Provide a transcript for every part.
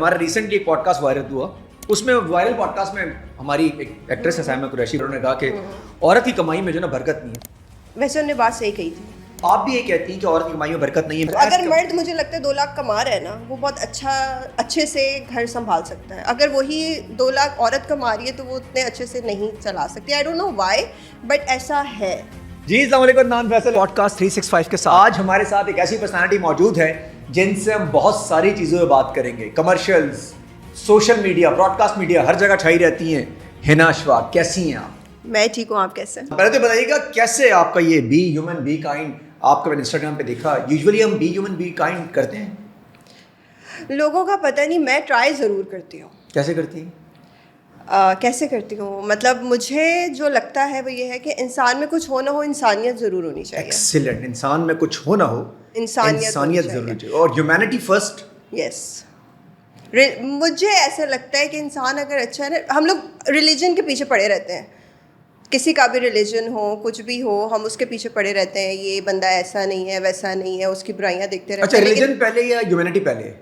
हमारा रिसेंटली एक podcast viral हुआ, उसमें वायरल पॉडकास्ट में हमारी एक एक्ट्रेस है साइमा कुरैशी, उन्होंने कहा कि औरत की कमाई में जो ना बरकत नहीं है। वैसे उन्होंने बात सही कही थी। आप भी ये कहती हैं कि औरत की कमाई में बरकत नहीं है। अगर मर्द मुझे लगता है 2 लाख कमा रहा है ना, वो बहुत अच्छे से घर संभाल सकता है। अगर वही 2 लाख औरत कमा रही है तो वो उतने अच्छे से नहीं चला सकती। I don't know why, but ऐसा है। जी अस्सलाम वालेकुम, नाम फैसल, पॉडकास्ट 365 के साथ आज हमारे साथ एक ऐसी पर्सनालिटी मौजूद है जिनसे हम बहुत सारी चीज़ों में बात करेंगे। Commercials, social media, broadcast media, हर जगह छाई रहती हैं। हिना अशफाक, कैसी हैं आप? मैं ठीक हूँ, आप कैसे? पहले तो बताइएगा कैसे आपका ये बी ह्यूमन बी काइंड, आपका मैंने इंस्टाग्राम पे देखा, यूजुअली हम बी ह्यूमन बी काइंड करते हैं। लोगों का पता नहीं, मैं ट्राई ज़रूर करती हूँ। कैसे करती हैं? कैसे करती हूँ मतलब मुझे जो लगता है वो ये है कि इंसान में कुछ हो ना हो, इंसानियत ज़रूर होनी चाहिए। एक्सीलेंट। इंसान में कुछ हो ना हो, इंसानियत जरूर चाहिए और ह्यूमैनिटी फर्स्ट। यस, मुझे ऐसा लगता है कि इंसान अगर अच्छा है ना, हम लोग रिलीजन के पीछे पड़े रहते हैं, किसी का भी रिलीजन हो, कुछ भी हो, हम उसके पीछे पड़े रहते हैं। ये बंदा ऐसा नहीं है, वैसा नहीं है, उसकी बुराइयां देखते रहते हैं। अच्छा, रिलीजन पहले या ह्यूमैनिटी पहले?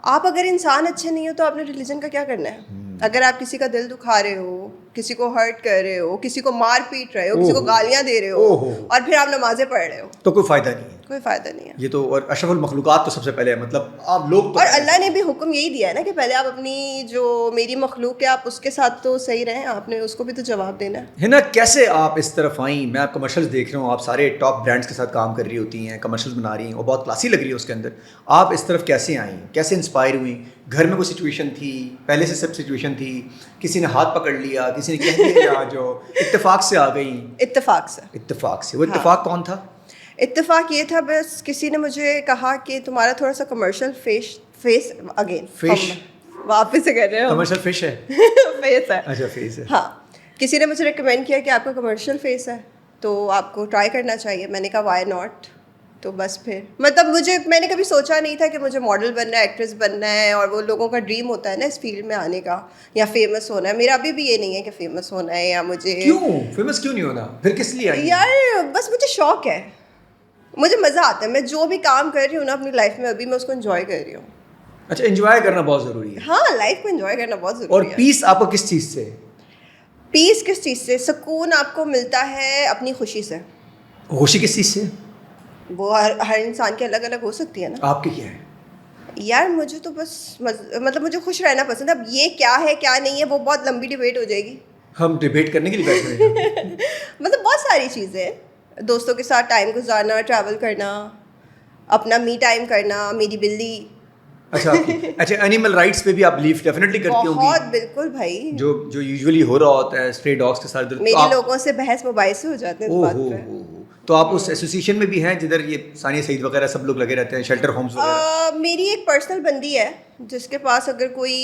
आप अगर इंसान अच्छे नहीं हो तो आपने रिलीजन का क्या करना है? अगर आप किसी का दिल दुखा रहे हो, किसी को हर्ट कर रहे हो, किसी को मार पीट रहे हो, किसी को गालियां दे रहे हो और फिर आप नमाजें पढ़ रहे हो, तो कोई फायदा नहीं है। कोई फायदा नहीं है। ये तो और अशरफुल मखलूकात तो सबसे पहले है, मतलब आप लोग तो, और अल्लाह ने भी हुक्म यही दिया है ना कि पहले आप अपनी जो मेरी मखलूक है आप उसके साथ तो सही रहें, आपने उसको भी तो जवाब देना है ना। कैसे आप इस तरफ आई? मैं आप कमर्शियल्स देख रहा हूँ, आप सारे टॉप ब्रांड्स के साथ काम कर रही होती हैं, कमर्शियल्स बना रही हैं और बहुत क्लासी लग रही है उसके अंदर। आप इस तरफ कैसे आई, कैसे इंस्पायर हुई? घर में कोई सिचुएशन थी, पहले से सब सिचुएशन थी, किसी ने हाथ पकड़ लिया, किसी ने कह दिया आ जाओ, इत्तेफाक से आ गई? इत्तेफाक से। इत्तेफाक से। वो इत्तेफाक कौन था? इत्तेफाक ये था, बस किसी ने मुझे कहा कि तुम्हारा थोड़ा सा कमर्शियल फेस अगेन फिश वापस से कर रहे हो, कमर्शियल फिश है। फेस है। अच्छा, फेस है। हाँ, किसी ने मुझे रिकमेंड किया कि आपका कमर्शियल फेस है तो आपको ट्राई करना चाहिए। मैंने कहा व्हाई नॉट। तो बस फिर मतलब मैंने कभी सोचा नहीं था कि मुझे मॉडल बनना है, एक्ट्रेस बनना है, और वो लोगों का ड्रीम होता है ना इस फील्ड में आने का या फेमस होना है। मेरा अभी भी ये नहीं है कि फेमस होना है या मुझे। क्यों फेमस क्यों नहीं होना? फिर किस लिए आई? यार बस मुझे शौक है, मुझे मज़ा आता है। मैं जो भी काम कर रही हूँ ना अपनी लाइफ में, अभी मैं उसको एंजॉय कर रही हूँ। अच्छा, एंजॉय करना बहुत ज़रूरी है। हाँ, लाइफ को एंजॉय करना बहुत ज़रूरी है। और पीस आपको किस चीज़ से? पीस किस चीज़ से? सुकून आपको मिलता है अपनी खुशी से। खुशी किस चीज़ से? वो हर इंसान की अलग अलग हो सकती है ना। आपकी क्या है? यार मुझे तो बस मतलब मुझे खुश रहना पसंद है। अब ये क्या है क्या नहीं है वो बहुत लंबी डिबेट हो जाएगी। हम डिबेट करने के लिए बैठे हैं। मतलब बहुत सारी चीज़ें, दोस्तों के साथ टाइम गुजारना, ट्रैवल करना, अपना मी टाइम करना, मेरी बिल्ली। अच्छा, एनिमल राइट्स पे भी आप बिलीव डेफिनेटली करती होंगी? बहुत, बिल्कुल भाई। जो यूजुअली हो रहा होता है स्ट्रे डॉग्स के साथ, मेरी लोगों से बहस मुबाहिसे हो जाते हैं इस बात पे। तो आप उस एसोसिएशन में भी हैं जिधर ये सानिया सईद वगैरह सब लोग लगे रहते हैं, शेल्टर होम्स वगैरह? मेरी एक पर्सनल बंदी है जिसके पास अगर कोई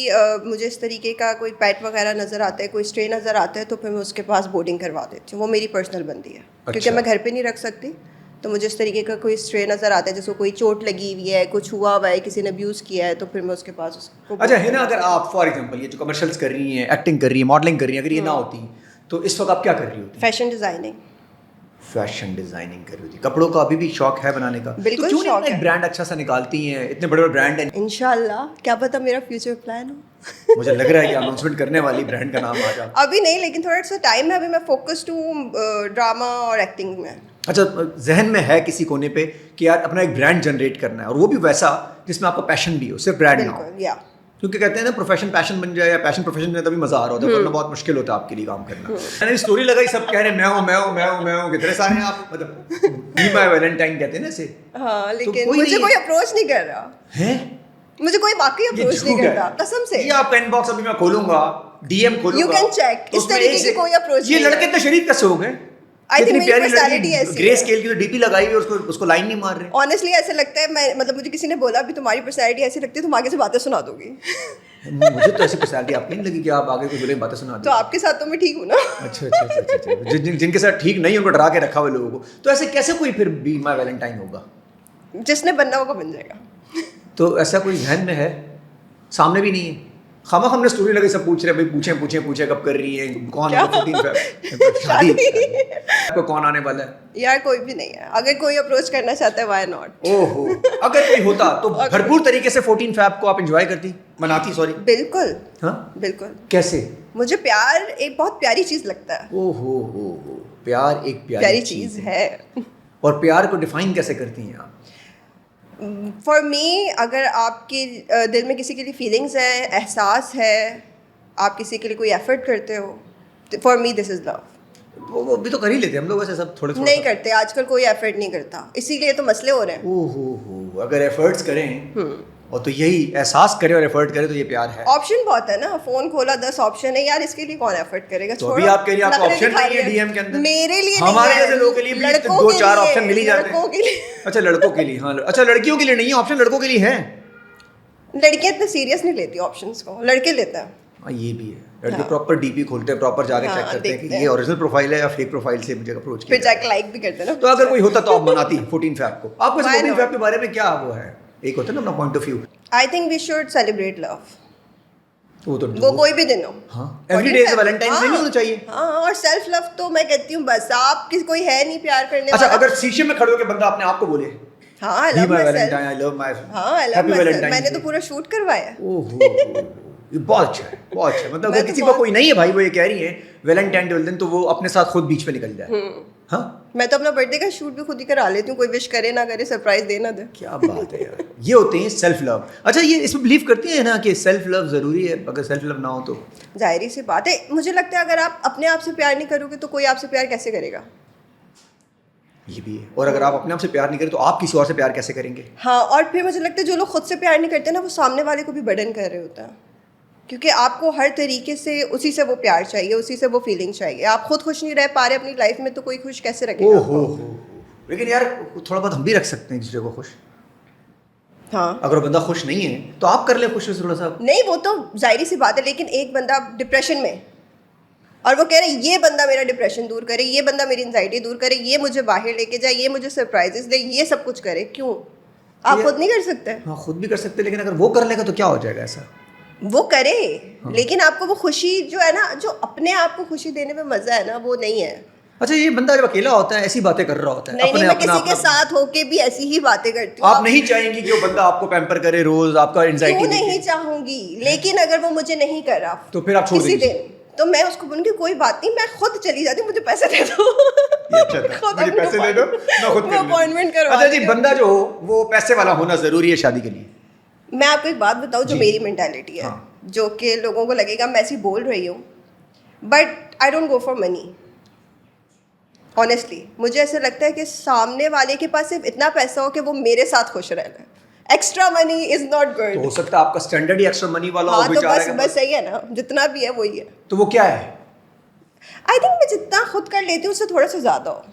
मुझे इस तरीके का कोई पेट वगैरह नज़र आता है, कोई स्ट्रे नज़र आता है, तो फिर मैं उसके पास बोर्डिंग करवा देती हूँ। वो मेरी पर्सनल बंदी है। क्योंकि मैं घर पे नहीं रख सकती, तो मुझे इस तरीके का कोई स्ट्रे नज़र आता है जिसको कोई चोट लगी हुई है, कुछ हुआ हुआ है, किसी ने अब्यूज़ किया है, तो फिर मैं उसके पास उसको। अच्छा है ना, अगर आप फॉर एग्जांपल ये जो कमर्शियल्स कर रही हैं, एक्टिंग कर रही हैं, मॉडलिंग कर रही हैं, अगर ये ना होती तो इस वक्त आप क्या कर रही होती? Fashion designing. फैशन डिजाइनिंग कर रही थी। कपड़ों का अभी भी शौक है बनाने का? बिल्कुल, तो क्यों शौक नहीं है। एक ब्रांड अच्छा सा निकालती हैं? इतने बड़े बड़े ब्रांड हैं। इंशाल्लाह, क्या पता मेरा फ्यूचर प्लान हो। मुझे लग रहा है ये अनाउंसमेंट करने वाली ब्रांड का नाम आ जा। अभी नहीं, लेकिन थोड़ा सा टाइम है। अभी मैं फोकस्ड हूँ ड्रामा और एक्टिंग में। अच्छा, जहन में है किसी कोने पे कि यार अपना एक ब्रांड जनरेट करना है, और वो भी वैसा जिसमें आपका पैशन भी हो, सिर्फ ब्रांड ना हो। बिल्कुल, या क्योंकि कहते हैं ना प्रोफेशन पैशन बन जाए, या पैशन प्रोफेशन में तभी मजा आ रहा होता है, वरना बहुत मुश्किल होता है आपके लिए काम करना। मैंने स्टोरी लगाई, सब कह रहे हैं मैं हूँ कितने सारे हैं आप, मतलब बी माय वैलेंटाइन कहते हैं ना इसे। हाँ, लेकिन कोई मुझे नहीं कोई अप्रोच नहीं कर रहा है। मुझे कोई वाकई अप्रोच नहीं करता, कसम से। ये आपका इनबॉक्स अभी मैं खोलूंगा, डीएम खोलूंगा, You can check, इस तरीके की कोई approach ये नहीं है। लड़के तो शरीफ कैसे हो गए? I think इतनी मेरी प्यारी personality लड़की, ऐसी ग्रे है। स्केल की तो डीपी लगाई हुई है, उसको लाइन नहीं मार रहे। ऑनेस्टली ऐसे लगता है, मैं मतलब मुझे किसी ने बोला अभी तुम्हारी पर्सनैलिटी ऐसी लगती है, तुम आगे से बातें सुना दोगी। मुझे तो ऐसी पर्सनैलिटी आपकी नहीं लगी कि आप आगे कोई बुरी बातें सुना तो दो। आपके साथ तो मैं ठीक हूँ ना। अच्छा। जिनके साथ ठीक नहीं उनको डरा के रखा हुआ लोगों को, तो ऐसे कैसे कोई फिर बी माय वैलेंटाइन होगा? जिसने बनना होगा बन जाएगा। तो ऐसा कोई जहन में है? सामने भी नहीं है। खामा हमने स्टोरी लगी, सब पूछ रहे भाई, पूछे कब कर रही है, कौन है 14 शादी आपको कौन आने वाला है? यार कोई भी नहीं है। अगर कोई अप्रोच करना चाहता है, व्हाई नॉट। ओहो, अगर कोई होता तो भरपूर तरीके से 14 फैब को आप एंजॉय करती? मनाती, सॉरी। बिल्कुल। हाँ, बिल्कुल। कैसे? मुझे प्यार एक बहुत प्यारी चीज़ लगता है। ओ हो, प्यार एक प्यारी चीज़ है। और प्यार को डिफाइन कैसे करती हैं आप? फॉर मी, अगर आपके दिल में किसी के लिए फीलिंग्स है, एहसास है, आप किसी के लिए कोई एफर्ट करते हो, for me this is love. वो भी तो कर ही लेते हैं हम लोग, वैसे सब थोड़े थोड़ा नहीं करते आजकल, कोई एफर्ट नहीं करता, इसीलिए तो मसले हो रहे हैं। ओ हो, अगर एफर्ट्स करें और तो यही एहसास करें और एफर्ट करें तो ये प्यार है। ऑप्शन बहुत है ना, फोन खोला 10 ऑप्शन है यार, इसके लिए कौन एफर्ट करेगा? तो अभी आप कह रही हैं आपको ऑप्शन नहीं है डीएम के अंदर? मेरे लिए हमारे नहीं है, जैसे लोगों के लिए भी लड़कों दो के चार लिए, ऑप्शन मिल ही जाते लड़कों हैं। के लिए। अच्छा, लड़कों के लिए, हाँ। अच्छा, लड़कियों के लिए नहीं है ऑप्शन, लड़कों के लिए है। लड़कियां इतना सीरियस नहीं लेती ऑप्शंस को, लड़के लेते हैं। हाँ, ये भी है। लड़के हाँ। प्रॉपर डीपी खोलते हैं, प्रॉपर जाके हाँ, चेक करते हैं कि देखते हैं। ये ओरिजिनल प्रोफाइल है या फेक प्रोफाइल से मुझे अप्रोच फिर किया। जाके लाइक भी करते हैं ना। तो अगर कोई होता तो आप मनाती 14 फैब को? आपको Why 14 not? फैब के बारे में क्या वो है? एक होता है ना अपना point of view. I think we should celebrate love. वो कोई भी दिन हो। हाँ, एवरी डे वैलेंटाइन डे नहीं होना चाहिए। हाँ, और सेल्फ लव तो मैं कहती हूँ बस, आप किसी कोई है नहीं प्यार करने अच्छा, वाला। अगर शीशे में खड़े होकर बंदा अपने आप को बोले, हाँ, आई Be love my my Valentine, self. I love my हाँ, I love Happy my self. Valentine's मैंने तो Day। पूरा शूट करवाया। ओहो, ये बहुत अच्छा है, बहुत अच्छा है। मतलब मैं अगर तो किसी का बहुत- कोई नहीं है भाई, वो ये कह रही है वैलेंटाइन डे वाले दिन, तो वो अपने साथ खुद बीच में निकल जाए। हाँ, मैं तो अपना बर्थडे का शूट भी खुद ही करा लेती हूँ, कोई विश करे ना करे, सरप्राइज दे ना दे। क्या बात है यार, ये होते हैं सेल्फ लव। अच्छा, ये इसमें बिलीव करती है ना कि सेल्फ लव जरूरी है? अगर सेल्फ लव ना हो तो जाहिर सी बात है, मुझे लगता है अगर आप अपने आप से प्यार नहीं करोगे तो कोई आपसे प्यार कैसे करेगा? ये भी है। और अगर आप अपने आप से प्यार नहीं करें तो आप किसी और से प्यार कैसे करेंगे? हाँ, और फिर मुझे लगता है जो लोग खुद से प्यार नहीं करते ना, वो सामने वाले को भी बर्डन कर रहे होते हैं, क्योंकि आपको हर तरीके से उसी से वो प्यार चाहिए, उसी से वो फीलिंग चाहिए। आप खुद खुश नहीं रह पा रहे अपनी लाइफ में, तो कोई खुश कैसे रखेगा ओहो, आपको? लेकिन यार थोड़ा बहुत हम भी रख सकते हैं एक दूसरे को खुश। हाँ, अगर वो बंदा खुश नहीं है तो आप कर ले खुश थोड़ा सा। नहीं वो तो जाहिर सी बात है, लेकिन एक बंदा डिप्रेशन में और वो कह रहे हैं ये बंदा मेरा डिप्रेशन दूर करे, ये बंदा मेरी एंजाइटी दूर करे, ये मुझे बाहर लेके जाए, ये मुझे सरप्राइजेस दे, ये सब कुछ करे, क्यों? आप खुद नहीं कर सकते? हाँ, खुद भी कर सकते, लेकिन अगर वो कर लेगा तो क्या हो जाएगा ऐसा? वो करे, लेकिन आपको वो खुशी जो है ना, जो अपने आप को खुशी देने में मजा है ना, वो नहीं है। अच्छा, ये बंदा जब अकेला होता है ऐसी बातें कर रहा होता है, नहीं, अपने मैं अपना किसी के अपना, साथ होके भी ऐसी ही बातें करती हूँ। आप नहीं चाहेंगी कि वो बंदा आपको पैम्पर करे रोज, आपका एंजाइटी क्यों नहीं चाहूंगी, लेकिन अगर वो मुझे नहीं कर रहा तो फिर आप छोड़ किसी दीजिए। दिन, तो मैं उसको बोलूंगी कोई बात नहीं, मैं खुद चली जाती हूँ, मुझे पैसे दे दो। ये अच्छा था, खुद मुझे अपना पैसे दे दो, मैं खुद कर लूंगी। अपॉइंटमेंट करवा अच्छा जी, देती हूँ। बंदा जो हो वो पैसे वाला होना जरूरी है शादी के लिए? मैं आपको एक बात बताऊँ जो जी। मेरी मेंटालिटी है, हाँ। जो कि लोगों को लगेगा मैं ऐसी बोल रही हूँ, but I don't go for money. Honestly मुझे ऐसा लगता है कि सामने वाले के पास सिर्फ इतना पैसा हो कि वो मेरे साथ खुश रहे। एक्स्ट्रा मनी इज नॉट तो गुड। हो सकता है आपका स्टैंडर्ड ही एक्स्ट्रा मनी वाला हो हाँ, तो बेचारे बस का। बस सही है ना, जितना भी है वही है। तो वो क्या है? आई थिंक मैं जितना खुद कर लेती हूँ उससे थोड़ा सा ज़्यादा हो।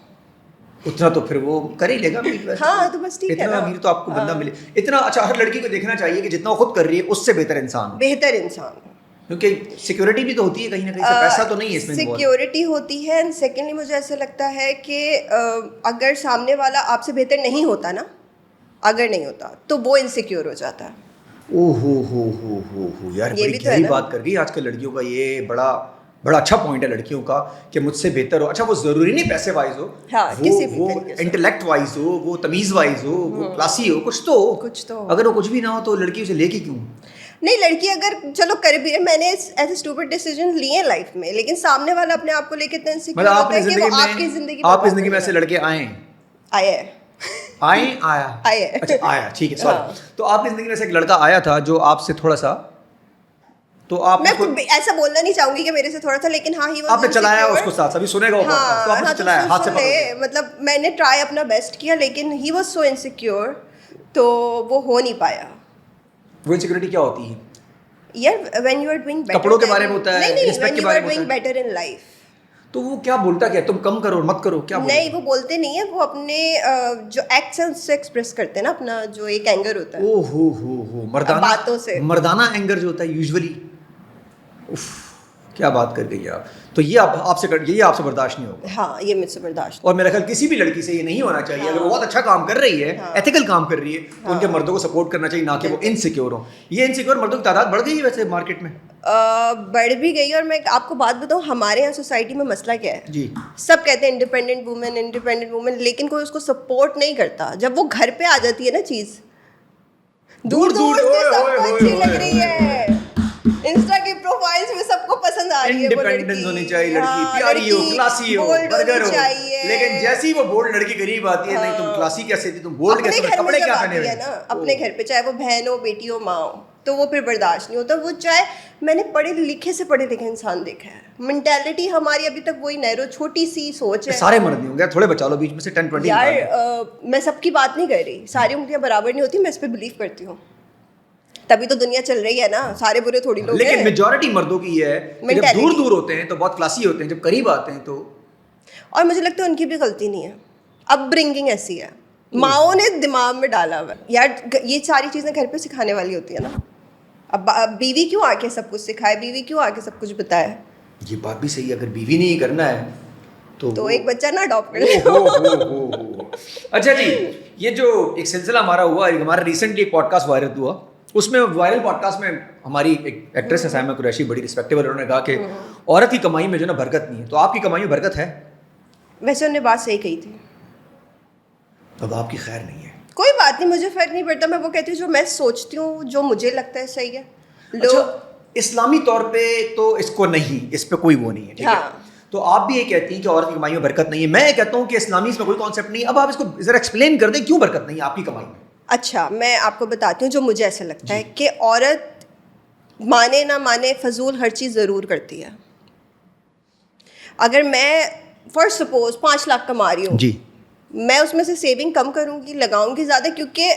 उतना तो फिर वो कर ही लेगा। हाँ, तो बस ठीक है इतना ना। अमीर तो आपको बंदा मिले इतना। अच्छा, हर लड़की को देखना चाहिए कि जितना वो खुद कर रही है उससे बेहतर इंसान हो, बेहतर इंसान, क्योंकि सिक्योरिटी भी तो होती है कहीं ना कहीं से, पैसा तो नहीं है इसमें involved। सिक्योरिटी होती है। एंड सेकेंडली मुझे ऐसा लगता है कि अगर सामने वाला आपसे बेहतर नहीं होता ना, अगर नहीं होता तो वो इनसिक्योर हो जाता है। ओ हो यार, ये बड़ी भी तो है गहरी ना। बात कर गई आजकल लड़कियों का। ये बड़ा बड़ा अच्छा पॉइंट है लड़कियों का कि मुझसे बेहतर हो। अच्छा, वो जरूरी नहीं पैसे वाइज हो, हाँ, किसी भी वो तरीके से। इंटेलेक्ट वाइज हो, वो तमीज वाइज हो, वो क्लासी हो, कुछ तो हो। कुछ तो हो। अगर वो कुछ भी ना हो तो लड़की उसे लेके क्यों? नहीं, लड़की अगर चलो कर भी रहे, मैंने ऐसे स्टूपिड डिसीजन लिए हैं लाइफ में, लेकिन सामने वाला अपने आप को लेके इतना इनसिक्योर मतलब होता है कि वो आपकी जिंदगी आपकी जिंदगी में ऐसे लड़के आए आया आया आया। अच्छा, आया, ठीक है, सॉरी। हाँ। तो आपकी जिंदगी में से एक लड़का आया था जो आपसे थोड़ा सा, तो आप मैं उसको- ऐसा बोलना नहीं चाहूंगी कि मेरे से थोड़ा सा, लेकिन हाँ, ही was आपने चलाया insecure। उसको साथ, अभी सुनेगा वो podcast, तो आपने हाँ, चलाया तो हाथ से सुन पकड़ ले, के। मतलब मैंने ट्राई अपना बेस्ट किया, लेकिन ही वॉज सो इनसिक्योर, तो वो हो नहीं पाया। वो इनसिक्योरिटी क्या होती है? यार when you are doing better, कपड़ों के बारे में होता है, नहीं, respect व्हेन के यू बारे आर में डूइंग होता है। Better in life. तो वो क्या बोलता, क्या तुम कम करो मत करो, क्या बोलता? नहीं, वो बोलते नहीं है, वो अपने जो एक्ट्स हैं उससे एक्सप्रेस करते हैं ना अपना जो एक एंगर होता है। ओ हो मर्दाना बातों से। मर्दाना एंगर जो होता है यूजुअली। उफ, क्या बात कर गई आप। तो ये आपसे बर्दाश्त नहीं होगा। हाँ, ये मुझसे बर्दाश्त। और मेरा ख्याल किसी भी लड़की से ये नहीं होना चाहिए। हाँ। अगर वो बहुत अच्छा काम कर रही है, हाँ। एथिकल काम कर रही है, तो उनके हाँ। मर्दों को सपोर्ट करना चाहिए, ना कि वो इनसिक्योर हो। ये इनसिक्योर मर्दों की तादाद बढ़ गई है वैसे मार्केट में। बढ़ भी गई। और मैं आपको बात बताऊँ, हमारे यहाँ सोसाइटी में मसला क्या है, जी, सब कहते हैं इंडिपेंडेंट वुमेन, लेकिन कोई उसको सपोर्ट नहीं करता। जब वो घर पे आ जाती है ना चीज़, दूर दूर से सबको अच्छी लग रही है, रही है वो लड़की, इंडिपेंडेंस होनी चाहिए लड़की, हाँ, प्यारी हो, लड़की क्लासी हो, bold बर्गर होनी हो, चाहिए। लेकिन जैसी वो बोल्ड लड़की करीब आती है, नहीं तुम क्लासी कैसे थी, तुम बोल्ड अपने कैसे, घर में कपड़े जब क्या आती पहने हुए है ना, अपने घर पे, चाहे वो बहन हो, बेटी हो, माँ हो, तो वो फिर बर्दाश्त नहीं होता। वो चाहे, मैंने पढ़े लिखे से पढ़े लिखे इंसान देखा है, मेंटालिटी हमारी अभी तक वही नैरो छोटी सी सोच है। सारे मर्द नहीं होंगे, थोड़े बचा लो बीच में से 10-20 यार निकाल दो। मैं सबकी बात नहीं कर रही, सारी उंगलियां बराबर नहीं होती, मैं इस पे बिलीव करती हूँ, तभी तो दुनिया चल रही है ना, सारे बुरे थोड़ी लोग लेकिन हैं। मेजॉरिटी मर्दों की ये है कि जब Mentality। दूर दूर होते हैं तो बहुत क्लासी होते हैं, जब करीब आते हैं तो और मुझे लगता है उनकी भी गलती नहीं है, अपब्रिंगिंग ऐसी है, माओ ने दिमाग में डाला हुआ है। यार ये सारी चीज़ें घर पे सिखाने वाली होती है ना। अब बीवी क्यों आके सब कुछ सिखाए, बीवी क्यों आके सब कुछ बताए? ये बात भी सही है, अगर बीवी नहीं करना है तो एक बच्चा ना अडॉप्ट कर ले। हो। अच्छा जी, ये जो एक सिलसिला हमारा हुआ, हमारा रिसेंटली एक पॉडकास्ट वायरल हुआ, उसमें वायरल पॉडकास्ट में हमारी एक एक्ट्रेस है साइमा कुरैशी, बड़ी रिस्पेक्टेबल, उन्होंने कहा कि औरत की कमाई में जो ना बरकत नहीं है, तो आपकी कमाई में बरकत है? वैसे उन्होंने बात सही कही थी। अब आपकी खैर नहीं है, कोई बात नहीं, मुझे फर्क नहीं पड़ता, मैं वो कहती हूँ जो मैं सोचती हूँ, जो मुझे लगता है सही है। अच्छा, इस्लामी तौर पे तो इसको नहीं, इस पे कोई वो नहीं है, ठीक है? हाँ। तो आप भी ये कहती हैं कि औरत की कमाई में बरकत नहीं है, मैं ये कहता हूँ कि इस्लामी इसमें कोई कॉन्सेप्ट नहीं है। अब आप इसको जरा एक्सप्लेन कर दें, क्यों बरकत नहीं है आपकी कमाई में? अच्छा, मैं आपको बताती हूँ जो मुझे ऐसा लगता है कि औरत माने ना माने फजूल हर चीज़ ज़रूर करती है। अगर मैं फॉर सपोज 5 लाख कमा रही हूँ जी, मैं उसमें से सेविंग कम करूँगी, लगाऊंगी ज़्यादा, क्योंकि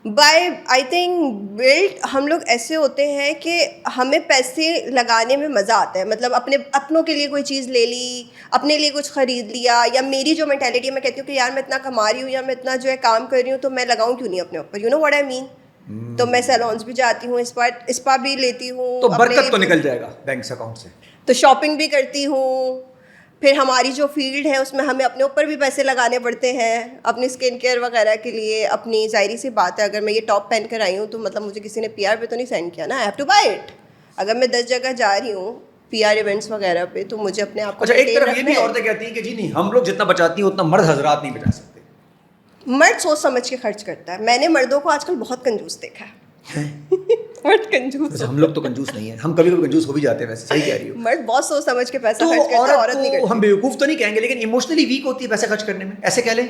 बाय आई थिंक बिल्ड हम लोग ऐसे होते हैं कि हमें पैसे लगाने में मज़ा आता है। मतलब अपनों के लिए कोई चीज़ ले ली, अपने लिए कुछ ख़रीद लिया, या मेरी जो मेंटालिटी है, मैं कहती हूँ कि यार मैं इतना कमा रही हूँ या मैं इतना जो है काम कर रही हूँ, तो मैं लगाऊँ क्यों नहीं अपने ऊपर, you know what I mean. तो मैं सैलून्स भी जाती हूँ, स्पा भी लेती हूँ, तो बरकत तो निकल जाएगा बैंक अकाउंट से। तो शॉपिंग भी करती हूँ। फिर हमारी जो फील्ड है उसमें हमें अपने ऊपर भी पैसे लगाने पड़ते हैं, अपनी स्किन केयर वगैरह के लिए। अपनी ज़ाहिर सी बात है, अगर मैं ये टॉप पहन कर आई हूँ तो मतलब मुझे किसी ने PR पे तो नहीं सेंड किया ना, I have to buy it. अगर मैं 10 जगह जा रही हूँ PR इवेंट्स वगैरह पे, तो मुझे अपने आप को अच्छा, एक maintain तरफ ये रखना भी है। औरतें कहती हैं कि जी नहीं, हम लोग जितना बचाती हैं उतना मर्द हजरात नहीं बचा सकते। मर्द सोच समझ के खर्च करता है। मैंने मर्दों को आजकल बहुत कंजूस देखा है। मर्द कंजूस, वैसे हम लोग तो कंजूस नहीं है, हम कभी कभी कंजूस हो भी जाते हैं, वैसे सही कह रही हो। मर्द बहुत सोच समझ के पैसा तो खर्च करता है, औरत नहीं औरत को हम करती। बेवकूफ़ तो नहीं कहेंगे, लेकिन इमोशनली वीक होती है पैसे खर्च करने में, ऐसे कह लें,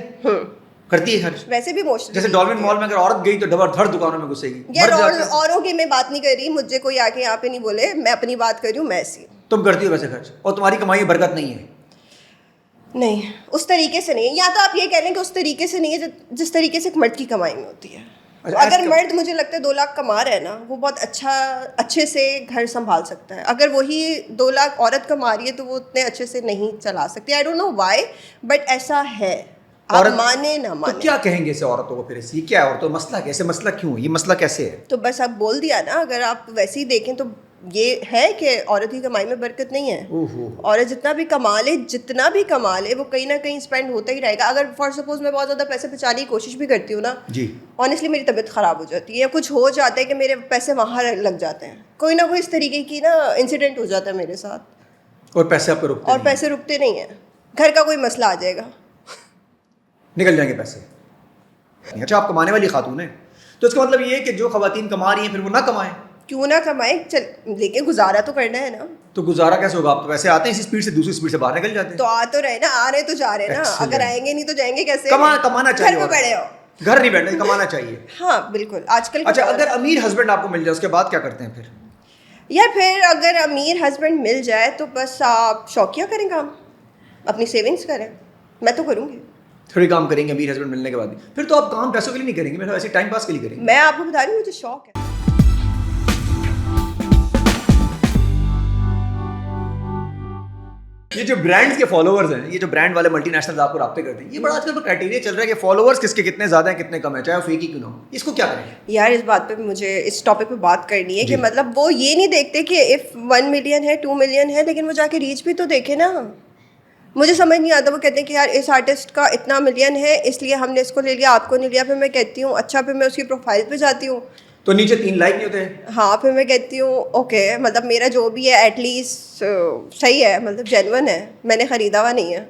करती है खर्च। वैसे भी मोस्टली जैसे डॉल्फिन मॉल में अगर औरत गई तो धड़ दुकानों में घुसेगी। यार, मर्द जाते हैं। औरों की मैं बात नहीं कर रही, मुझे कोई आके यहाँ पे नहीं बोले, मैं अपनी बात कर रही हूँ, मैं ऐसी हूँ। तुम करती हो वैसे खर्च, और तुम्हारी कमाई में बरकत नहीं है। नहीं, उस तरीके से नहीं है। या तो आप ये कह लें कि उस तरीके से नहीं है जिस तरीके से एक मर्द की कमाई में होती है। अच्छा, अगर मर्द मुझे लगता है 2 लाख कमा रहा है ना, वो बहुत अच्छे से घर संभाल सकता है। अगर वही 2 लाख औरत कमा रही है तो वो उतने अच्छे से नहीं चला सकती। I don't know why, but ऐसा है, आप माने ना माने। तो क्या कहेंगे इसे औरतों को फिर? ये क्या है औरतों मसला, कैसे मसला, क्यों ये मसला कैसे है? तो बस आप बोल दिया ना। अगर आप वैसे ही देखें तो ये है कि औरत की कमाई में बरकत नहीं है। ओहो। औरत जितना भी कमा ले वो कहीं ना कहीं स्पेंड होता ही रहेगा। अगर फॉर सपोज मैं बहुत ज़्यादा पैसे बचाने की कोशिश भी करती हूँ ना जी, ऑनेस्टली मेरी तबीयत ख़राब हो जाती है, या कुछ हो जाता है कि मेरे पैसे वहाँ लग जाते हैं, कोई ना कोई इस तरीके की ना इंसिडेंट हो जाता है मेरे साथ, और पैसे आपके रुकते और नहीं पैसे रुकते नहीं हैं। घर का कोई मसला आ जाएगा, निकल जाएंगे पैसे। अच्छा, आप कमाने वाली खातून है, तो इसका मतलब ये है कि जो खवातीन कमा रही हैं फिर वो ना कमाएं? क्यों ना कमाए, चल लेकिन गुजारा तो करना है ना। तो गुजारा कैसे होगा? आप तो वैसे आते हैं इसी स्पीड से दूसरी स्पीड से बाहर निकल जाते हैं। तो आ तो रहे ना, आ रहे तो जा रहे ना। Excellent। अगर आएंगे नहीं तो जाएंगे कैसे? कमाना चाहिए। घर पे बैठे हो, घर नहीं बैठना, कमाना चाहिए। हाँ बिल्कुल, आजकल अच्छा, अगर अमीर हस्बैंड आपको मिल जाए उसके बाद क्या करते हैं फिर? या फिर अगर अमीर हस्बैंड मिल जाए तो बस आप शौकिया करें काम, अपनी सेविंग्स करें। मैं तो करूँगी। थोड़ी काम करेंगे अमीर हस्बैंड मिलने के बाद भी? फिर तो आप काम पैसों के लिए नहीं करेंगे, मतलब ऐसे टाइम पास के लिए करेंगे। मैं आपको बता रही हूँ, मुझे शौक है। ये जो ब्रांड्स के फॉलोअर्स हैं, ये जो ब्रांड वाले मल्टीनेशनल्स आपको राब्ते करते हैं, ये बड़ा आजकल तो क्राइटेरिया चल रहा है कि फॉलोअर्स किसके कितने ज्यादा हैं कितने कम है, चाहे वो फेक ही क्यों ना हो। इसको क्या करें? यार इस बात पे मुझे इस टॉपिक पे बात करनी है कि मतलब वो ये नहीं देखते कि इफ 1 मिलियन है 2 मिलियन है, लेकिन वो जाके रीच भी तो देखे ना। मुझे समझ नहीं आता, वो कहते हैं कि यार इस आर्टिस्ट का इतना मिलियन है इसलिए हमने इसको ले लिया, आपको नहीं लिया। फिर मैं कहती हूँ अच्छा, फिर मैं उसकी प्रोफाइल पे जाती हूँ तो नीचे 3 लाइक नहीं होते। हाँ, फिर मैं कहती हूँ ओके, मतलब मेरा जो भी है एटलीस्ट सही है, मतलब जेन्युइन है, मैंने ख़रीदा हुआ नहीं है।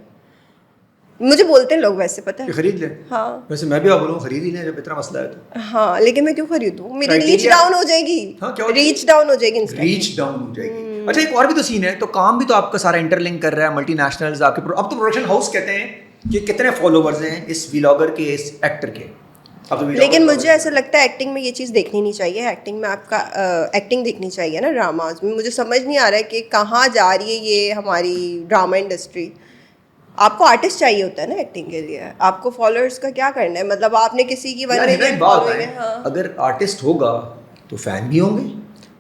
मुझे बोलते हैं लोग वैसे, पता है, खरीद ले। हाँ वैसे मैं भी आप बोलूँ खरीद ही लें जब इतना मसला है तो। हाँ, लेकिन मैं क्यों खरीदूँ? मेरी रीच Criteria- डाउन हो जाएगी। हाँ, क्या हो रीच डाउन हो जाएगी, रीच डाउन हो जाएगी। अच्छा, एक और भी तो सीन है, तो काम भी तो आपका सारा इंटरलिंक कर रहा है, मल्टीनेशनल्स आपके अब तो प्रोडक्शन हाउस कहते हैं कि कितने फॉलोवर्स हैं इस व्लॉगर के, इस एक्टर के। अब तो लेकिन मुझे ऐसा लगता है एक्टिंग में ये चीज़ देखनी नहीं चाहिए। एक्टिंग में आपका एक्टिंग देखनी चाहिए ना ड्रामाज में। मुझे समझ नहीं आ रहा है कि कहाँ जा रही है ये हमारी ड्रामा इंडस्ट्री। आपको आर्टिस्ट चाहिए होता है ना एक्टिंग के लिए, आपको फॉलोअर्स का क्या करना है? मतलब आपने किसी की 1 मिलियन फॉलोइंग है, हाँ। अगर आर्टिस्ट होगा तो फैन भी होंगे,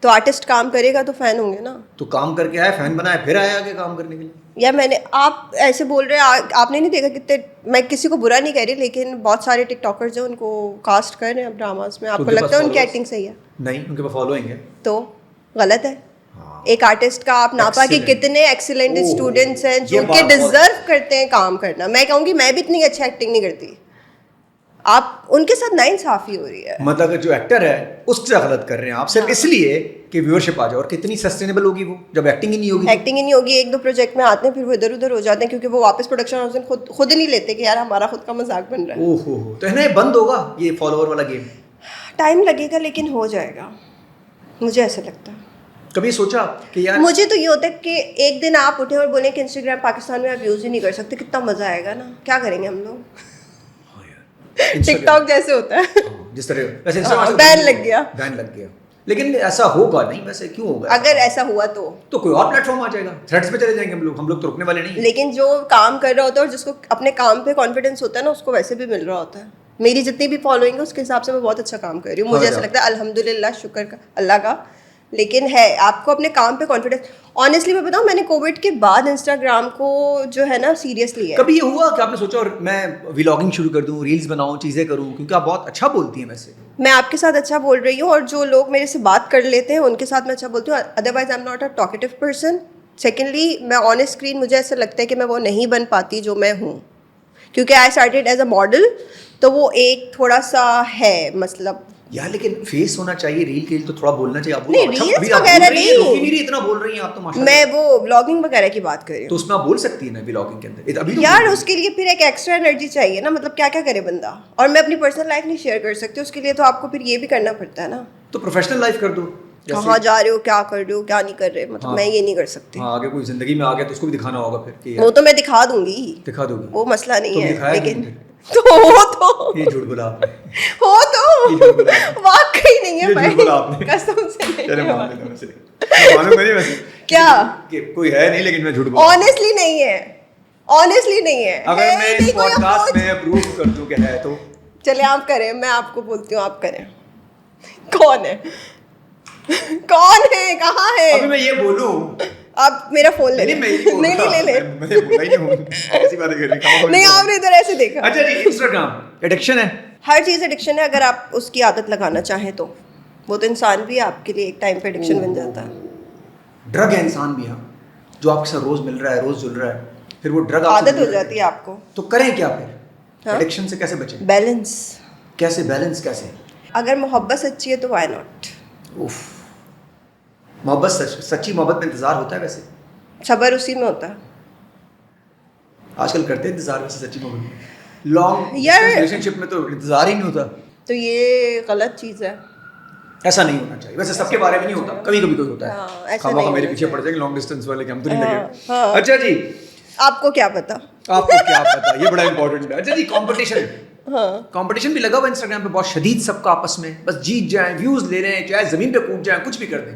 तो आर्टिस्ट काम करेगा तो फैन होंगे ना। तो काम करके आया, फैन बनाया, फिर आया आगे काम करने के लिए। या मैंने, आप ऐसे बोल रहे हैं, आपने नहीं देखा कितने, मैं किसी को बुरा नहीं कह रही, लेकिन बहुत सारे टिकटॉकर्स हैं उनको कास्ट कर रहे हैं अब ड्रामास में। आपको लगता है उनकी एक्टिंग सही है? नहीं, उनके पास फॉलोइंग है तो गलत है। हाँ। एक आर्टिस्ट का आप नापा कि कितने एक्सीलेंट स्टूडेंट्स हैं जो कि डिजर्व करते हैं काम करना। मैं कहूँगी मैं भी इतनी अच्छी एक्टिंग नहीं करती, आप उनके साथ नाइंसाफी हो रही है। मतलब जो एक्टर है उससे गलत कर रहे हैं आप, सिर्फ इसलिए कि व्यूअरशिप आ जाए। और कितनी सस्टेनेबल होगी वो जब एक्टिंग ही नहीं होगी? एक्टिंग ही नहीं होगी, 1-2 प्रोजेक्ट में आते हैं फिर वो इधर उधर हो जाते हैं, क्योंकि वो वापस प्रोडक्शन हाउस में खुद नहीं लेते कि यार हमारा खुद का मजाक बन रहा है। ओहो, तो है ना, ये बंद होगा ये फॉलोअर वाला गेम? टाइम लगेगा लेकिन हो जाएगा, मुझे ऐसा लगता है। कभी सोचा कि यार, मुझे तो ये होता है कि एक दिन आप उठे और बोले कि इंस्टाग्राम पाकिस्तान में आप यूज़ ही नहीं कर सकते, कितना मजा आएगा ना। क्या करेंगे हम लोग? टिकटॉक जैसे होता है जिस तरह वैसे बैन लग गया, बैन लग गया। लेकिन ऐसा होगा नहीं, वैसे क्यों होगा? अगर ऐसा हुआ तो कोई और प्लेटफॉर्म आ जाएगा, थ्रेड्स पे चले जाएंगे हम लोग तो रुकने वाले नहीं। लेकिन जो काम कर रहा होता है और जिसको अपने काम पे कॉन्फिडेंस होता है ना, उसको वैसे भी मिल रहा होता है। मेरी जितनी भी फॉलोइंग है उसके हिसाब से मैं बहुत अच्छा काम कर रही हूँ, मुझे ऐसा लगता है अल्हम्दुलिल्लाह, शुक्र का अल्लाह का। लेकिन है आपको अपने काम पे कॉन्फिडेंस। ऑनेस्टली मैं बताऊँ, मैंने कोविड के बाद इंस्टाग्राम को जो है ना सीरियसली है। कभी ये हुआ कि आपने सोचा और मैं व्लॉगिंग शुरू कर दूं, रील्स बनाऊं, चीज़ें करूं? क्योंकि आप बहुत अच्छा बोलती हैं वैसे। मैं आपके साथ अच्छा बोल रही हूँ और जो लोग मेरे से बात कर लेते हैं उनके साथ मैं अच्छा बोलती हूँ, otherwise I am not a talkative person. Secondly, मैं ऑन स्क्रीन मुझे ऐसा लगता है कि मैं वो नहीं बन पाती जो मैं हूँ, क्योंकि I started as a model, तो वो एक थोड़ा सा है मतलब यार। लेकिन फेस होना चाहिए रील के लिए, तो थोड़ा बोलना चाहिए। आप नहीं, रील्स वगैरह नहीं, इतना बोल रही हैं आप तो माशाल्लाह। मैं वो ब्लॉगिंग वगैरह की बात कर रही हूँ। तो उसमें आप बोल सकती है ना व्लॉगिंग के अंदर अभी तो यार उसके लिए फिर एक एक्स्ट्रा एनर्जी चाहिए ना, मतलब क्या क्या करे बंदा। और मैं अपनी पर्सनल लाइफ नहीं शेयर कर सकती, उसके लिए तो आपको फिर ये भी करना पड़ता है ना। तो प्रोफेशनल लाइफ कर दो, कहाँ जा रहे हो, क्या कर रहे हो, क्या नहीं कर रहे, मतलब मैं ये नहीं कर सकती। हाँ, आगे कोई जिंदगी में आ गया तो उसको भी दिखाना होगा फिर कि वो तो मैं दिखा दूंगी, दिखा दोगी, वो मसला नहीं है। लेकिन तो हो तो ये झूठ बोला आपने, हो तो वाकई नहीं है भाई, कसम से चलो मान लेता हूं, मैं मालूम नहीं वैसे क्या कि कोई है नहीं, लेकिन मैं झूठ बोला। ऑनेस्टली नहीं है, ऑनेस्टली नहीं है। अगर मैं इस पॉडकास्ट में अप्रूव कर दूं कि है तो चले आप करें, मैं आपको बोलती हूँ आप करें। कौन है कौन है, कहाँ है? अभी मैं ये बोलूं, आप मेरा फोन ले नहीं, ले। मैं ये बोल नहीं रहा, ले मैं बोला ही नहीं, ऐसी बातें कर रही हूं। नहीं, आपने इधर ऐसे देखा। अच्छा जी, इंस्टाग्राम एडिक्शन है? हर चीज़ एडिक्शन है, अगर आप उसकी आदत लगाना चाहें तो। वो तो इंसान भी आपके लिए एक टाइम पे एडिक्शन बन जाता है। ड्रग है इंसान भी, हाँ, जो आपके साथ रोज मिल रहा है, रोज जुल रहा है, फिर वो ड्रग आदत हो जाती है आपको। तो करें क्या फिर? हाँ? एडिक्शन से कैसे बचें? बैलेंस। कैसे बैलेंस कैसे? अगर मोहब्बत सच्ची है तो व्हाई नॉट। उफ, मोहब्बत सच्ची मोहब्बत में इंतजार होता है वैसे? सबर उसी में होता है। आजकल करते हैं इंतजार वैसे सच्ची मोहब्बत में? लॉन्ग यार रिलेशनशिप में तो इंतजार ही नहीं होता। तो ये गलत चीज़ है, ऐसा नहीं होना चाहिए वैसे, सबके बारे में नहीं होता, कभी कभी कोई होता हाँ, है। ऐसा हम नहीं मेरे होना पीछे पड़ जाएंगे लॉन्ग डिस्टेंस वाले, कि हम तो नहीं लगे। हाँ। अच्छा जी, आपको क्या पता? आपको क्या पता, ये बड़ा इंपॉर्टेंट है। अच्छा जी, कंपटीशन, हाँ, कंपटीशन भी लगा हुआ इंस्टाग्राम पे बहुत शदीद, सबका आपस में बस जीत जाए, व्यूज ले रहे हैं, चाहे जमीन पे कूद जाए, कुछ भी कर दें।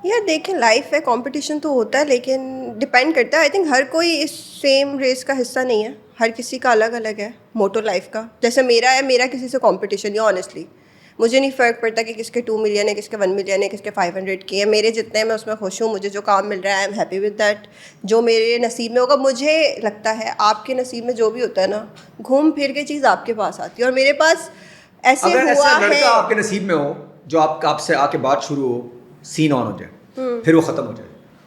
यार देखें, लाइफ है, कंपटीशन तो होता है, लेकिन डिपेंड करता है। आई थिंक हर कोई इस सेम रेस का हिस्सा नहीं है, हर किसी का अलग अलग है मोटो लाइफ का। जैसे मेरा है, मेरा किसी से कंपटीशन, या ऑनेस्टली मुझे नहीं फ़र्क पड़ता कि किसके 2 मिलियन है, किसके 1 मिलियन है, किसके 500 के है। मेरे जितने हैं मैं उसमें खुश हूँ, मुझे जो काम मिल रहा है I am happy with that. जो मेरे नसीब में होगा, मुझे लगता है आपके नसीब में जो भी होता है ना, घूम फिर के चीज़ आपके पास आती है। और मेरे पास ऐसे अगर हुआ ऐसा है, लड़का आपके नसीब में हो जो आपसे आके बात शुरू हो, सीन ऑन हो जाए, फिर वो खत्म हो जाए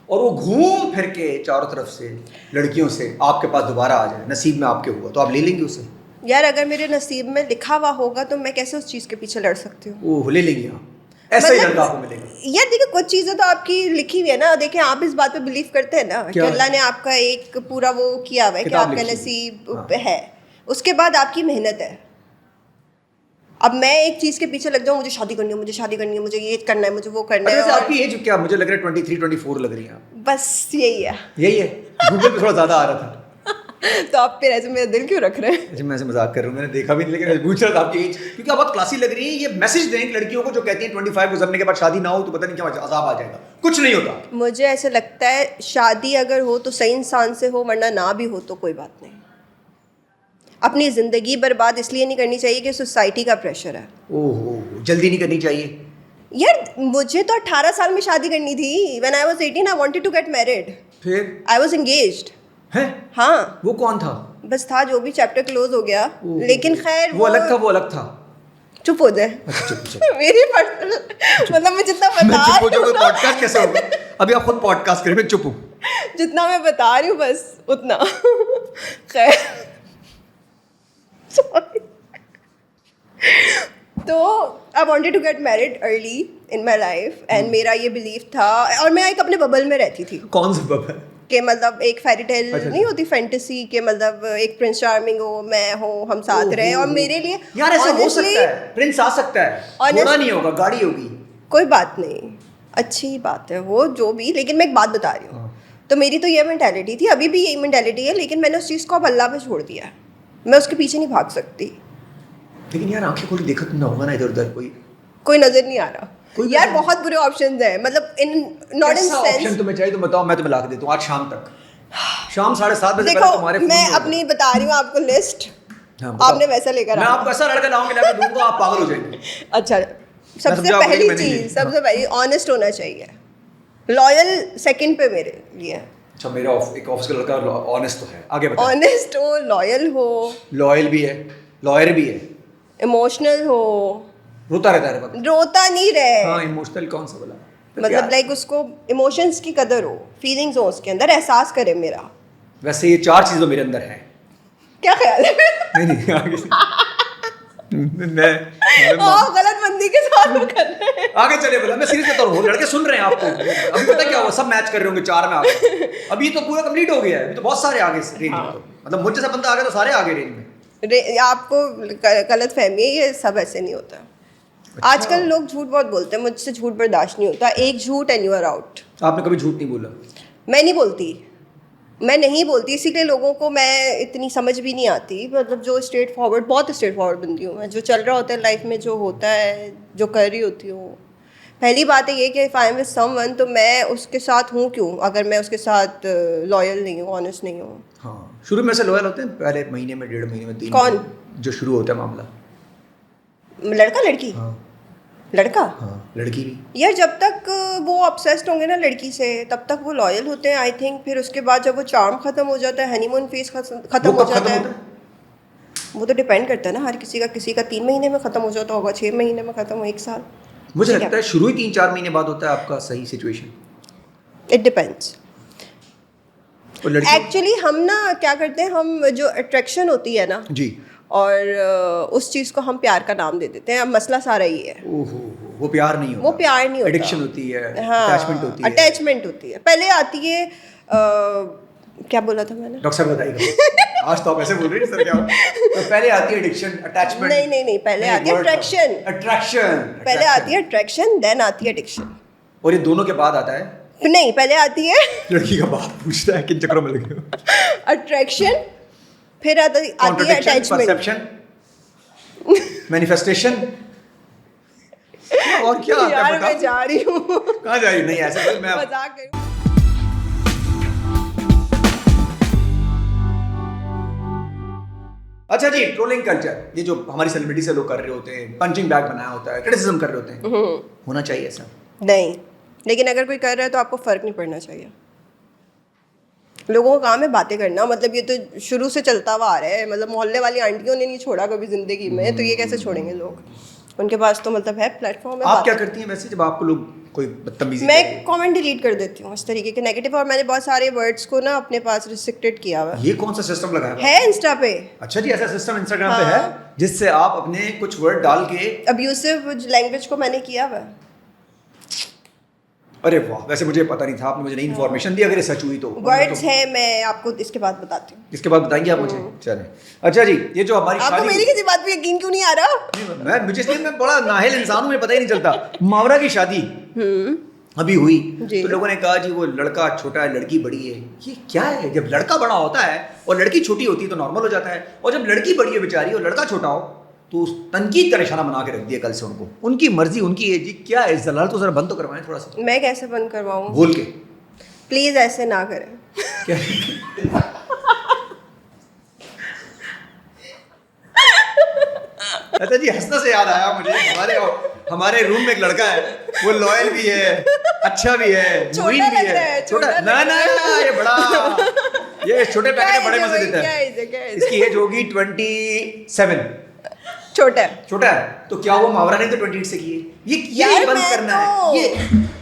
और वो घूम फिर के चारों तरफ से लड़कियों से आपके पास दोबारा आ जाए, नसीब में आपके हुआ, तो आप ले लेंगे उसे? यार अगर मेरे नसीब में लिखा हुआ होगा तो मैं कैसे उस चीज़ के पीछे लड़ सकती हूँ? वो ले लेंगे आप, ऐसा ही लड़का आपको मिलेगा। यार देखिए, कुछ चीज़ें तो आपकी लिखी हुई है ना। देखिए, आप इस बात पे बिलीव करते हैं ना कि अल्लाह ने आपका एक पूरा वो किया हुआ है कि आपका नसीब है, उसके बाद आपकी मेहनत है। अब मैं एक चीज़ के पीछे लग जाऊँ, मुझे शादी करनी है, मुझे शादी करनी है, मुझे ये करना है, मुझे वो करना है, अच्छा, और आपकी एज क्या? मुझे लग रहा है 23-24 लग रही है आप। बस यही है। यही है, गूगल पे थोड़ा ज़्यादा आ रहा था। तो आप फिर ऐसे मेरा दिल क्यों रख रहे हैं? अच्छा, मैं ऐसे मजाक कर रहा हूँ, मैंने देखा भी नहीं, लेकिन मैं पूछ रहा था आपकी एज, क्योंकि आप बहुत क्लासी लग रही है। ये मैसेज दें लड़कियों को जो कहती हैं 25 गुजरने के बाद शादी ना हो तो पता नहीं क्या अजाब आ जाएगा। कुछ नहीं होता। मुझे ऐसे लगता है शादी अगर हो तो सही इंसान से हो, वरना ना भी हो तो कोई बात नहीं। अपनी ज़िंदगी बर्बाद इसलिए नहीं करनी चाहिए कि सोसाइटी का प्रेशर है। ओहो, जल्दी नहीं करनी चाहिए। यार मुझे तो 18 साल में शादी करनी थी। When I was 18 I wanted to get married. फिर I was engaged. है? हाँ, वो कौन था? बस था, जो भी चैप्टर क्लोज हो गया। लेकिन खैर वो अलग था, वो अलग था। चुप हो जाए। अच्छा, चुप। मेरी पर्सनल मतलब मैं जितना मैं बता चुप हो रही हूँ जाऊंगा, पॉडकास्ट कैसे होगा? अभी आप खुद पॉडकास्ट करें, मैं चुप हूँ। जितना मैं बता रही हूँ बस उतना। खैर Sorry. तो I wanted to get married early in my life and मेरा ये बिलीव था, और मैं एक अपने बबल में रहती थी कौन सा बबल? कि मतलब एक फेरी टेल अच्छा, नहीं होती, फैंटेसी के मतलब एक प्रिंस चार्मिंग हो, मैं हो, हम साथ रहे, और मेरे लिए यार ऐसा हो honestly, सकता है, प्रिंस आ सकता है, घोड़ा नहीं होगा, गाड़ी होगी। कोई बात नहीं, अच्छी बात है वो जो भी, लेकिन मैं एक बात बता रही हूँ। तो मेरी तो ये मेंटालिटी थी, अभी भी यही मेंटालिटी है, लेकिन मैंने उस चीज़ को अब अल्लाह पे छोड़ दिया है। मैं उसके पीछे नहीं भाग सकती। लेकिन यार आंखें खोल देखा तुम ना होगा ना इधर उधर कोई नजर नहीं आ रहा कोई यार। नजर- बहुत बुरे ऑप्शंस हैं, मतलब in not in option sense. तुम्हें चाहिए तो बताओ, मैं तुम्हें ला के देता हूँ आज शाम तक। शाम 7:30 बजे देखो पहले तुम्हारे फोन मैं में होगा। अपनी बता रही हूँ आपको लिस्ट। हाँ, बताओ। आपने वैसा लेकर मैं आना। आपको ऐसा लड़का लाऊंगा, लाके दूंगा, आप पागल हो जाएंगे। अच्छा, सबसे समझा आपको, पहली मैंने चीज, ये- सबसे पहली ऑनेस्ट होना चाहिए। लॉयल सेकंड पे मेरे लिए। अच्छा, मेरा एक ऑफिस का लड़का ऑनेस्ट तो है। आगे बताओ। ऑनेस्ट हो, लॉयल हो, लॉयल भी है, लॉयर भी है, इमोशनल हो, रोता रहता है वक्त। रोता नहीं रहे। हाँ, इमोशनल कौन सा बोला? मतलब लाइक उसको इमोशंस की कदर हो, फीलिंग्स हो उसके अंदर, एहसास करे मेरा। वैसे ये 4 चीज़ें मेरे अंदर हैं। क्या ख्याल है? नहीं आगे मैं आप गलत बंदी के साथ वो कर रहे हैं। आगे चले बोला, मैं सीरियस बता रहा हूँ, लड़के सुन रहे हैं आपको। अभी पता क्या हुआ, सब मैच कर रहे होंगे 4 में आगे। अभी तो पूरा कंप्लीट हो गया है, अभी तो बहुत सारे आगे रेंज में। तो मतलब मुझ जैसा बंदा आ गया तो सारे आगे रेंज में। आपको गलत फहमी है, ये सब ऐसे नहीं होता। अच्छा। आजकल लोग झूठ बहुत बोलते हैं, मुझसे झूठ बर्दाश्त नहीं होता। एक झूठ एंड यू आर आउट। आपने कभी झूठ नहीं बोला? मैं नहीं बोलती, मैं नहीं बोलती, इसीलिए लोगों को मैं इतनी समझ भी नहीं आती। मतलब जो स्ट्रेट फॉरवर्ड, बहुत स्ट्रेट फॉरवर्ड बंदी हूँ मैं। जो चल रहा होता है लाइफ में, जो होता है, जो कर रही होती हूँ। पहली बात है ये कि if I am with someone तो मैं उसके साथ हूँ क्यों, अगर मैं उसके साथ लॉयल नहीं हूँ, ऑनेस्ट नहीं हूँ। हाँ, शुरू में से लॉयल होते हैं, पहले महीने में, 1.5 महीने में, 3 कौन? जो शुरू होता है मामला। लड़का लड़की? हाँ लड़का? हाँ, लड़की भी। यार जब तक वो ऑब्सेस्ड होंगे ना लड़की से, तब तक वो लॉयल होते हैं आई थिंक। फिर उसके बाद जब वो चार्म खत्म हो जाता है, हनीमून फेज खत्म वो हो कब जाता खत्म है, होता है? वो तो डिपेंड करता है ना हर किसी का। किसी का 3 महीने में खत्म हो जाता होगा, 6 महीने में खत्म हो, 1 साल। मुझे ठीक है। लगता है शुरू ही 3-4 महीने बाद होता है आपका सही सिचुएशन। It depends. और लड़की एक्चुअली हम ना क्या करते हैं, हम जो अट्रैक्शन होती है ना, जी, और उस चीज़ को हम प्यार का नाम दे देते हैं। अब मसला सारा ये है। ओहो, वो प्यार नहीं होता। वो प्यार नहीं होता, एडिक्शन होती है, हाँ, अटैचमेंट होती है। अटैचमेंट होती है। पहले आती है क्या बोला था मैंने? डॉक्टर साहब बताइएगा। आज तो आप ऐसे बोल रहे हैं सर, क्या तो पहले आती है एडिक्शन, अटैचमेंट। नहीं, पहले आती है अट्रैक्शन। अट्रैक्शन पहले आती है अट्रैक्शन, देन आती है एडिक्शन। और ये दोनों के बाद आता है नहीं, पहले आती है लड़की का बाप पूछता है किन चक्रों में लगे हो। अट्रैक्शन, फिर आती है अटैचमेंट, परसेप्शन, मैनिफेस्टेशन, और क्या आता है यार बताओ? मैं जा रही हूँ। कहाँ जा रही हूँ? नहीं ऐसे कोई मैं मजाक कर रही हूँ। अच्छा जी, ट्रोलिंग कल्चर, ये जो हमारी सेलिब्रिटी से लोग कर रहे होते हैं, पंचिंग बैग बनाया होता है, क्रिटिसिज्म कर रहे होते हैं, होना चाहिए ऐसा? नहीं, लेकिन अगर कोई कर रहा है तो आपको फर्क नहीं पड़ना चाहिए। लोगों का काम है बातें करना, मतलब ये तो शुरू से चलता हुआ आ रहा है। मतलब मोहल्ले वाली आंटियों ने नहीं छोड़ा कभी जिंदगी में, तो ये कैसे छोड़ेंगे लोग? उनके पास तो मतलब है प्लेटफॉर्म है। आप क्या करती हैं वैसे जब आपको लोग कोई बदतमीजी मैं करे? कमेंट डिलीट कर देती हूँ इस तरीके के नेगेटिव, और मैंने बहुत सारे वर्ड्स को ना अपने पास रिस्ट्रिक्टेड किया हुआ ये कौन सा सिस्टम लगाया हुआ है इंस्टा पे। अच्छा जी, ऐसा सिस्टम इंस्टाग्राम पे है हाँ। जिससे आप अपने कुछ वर्ड डाल के, अब्यूसिव लैंग्वेज को मैंने किया हुआ है। अरे वाह, वैसे मुझे पता नहीं था, आपने मुझे नई इन्फॉर्मेशन दी, अगर ये सच हुई तो। वर्ड्स है, मैं आपको इसके बाद बताती हूँ। इसके बाद बताएंगे आप मुझे? चलें। अच्छा जी, ये जो हमारी आपको शादी, मेरी किसी बात पे यकीन क्यों नहीं आ रहा? मैं मुझे इसलिए मैं बड़ा नाहिल इंसान हूँ, मुझे पता ही नहीं चलता। मावरा की शादी अभी हुई जी। तो लोगों ने कहा जी वो लड़का छोटा है लड़की बड़ी है। ये क्या है? जब लड़का बड़ा होता है और लड़की छोटी होती है तो नॉर्मल हो जाता है, और जब लड़की बड़ी है बेचारी और लड़का छोटा हो तो उस तनकीद का निशाना बना के रख दिया कल से उनको। उनकी मर्जी, उनकी एज। क्या है जलाल? तो जरा बंद तो करवाएं थोड़ा सा। मैं कैसे बंद करवाऊँ? बोल के। प्लीज ऐसे ना करें। क्या? अच्छा जी, हंसने से याद आया मुझे, हमारे रूम में एक लड़का है, वो लॉयल भी है, अच्छा भी है, मुइन भी है। छोटा ना ना, ये बड़ा, ये छोटे पैकेट में बड़े मजे देता है। इसकी एज होगी 27। छोटा है। छोटा है तो क्या वो मुहावरा नहीं तो 28 से की है? ये बंद करना है। ये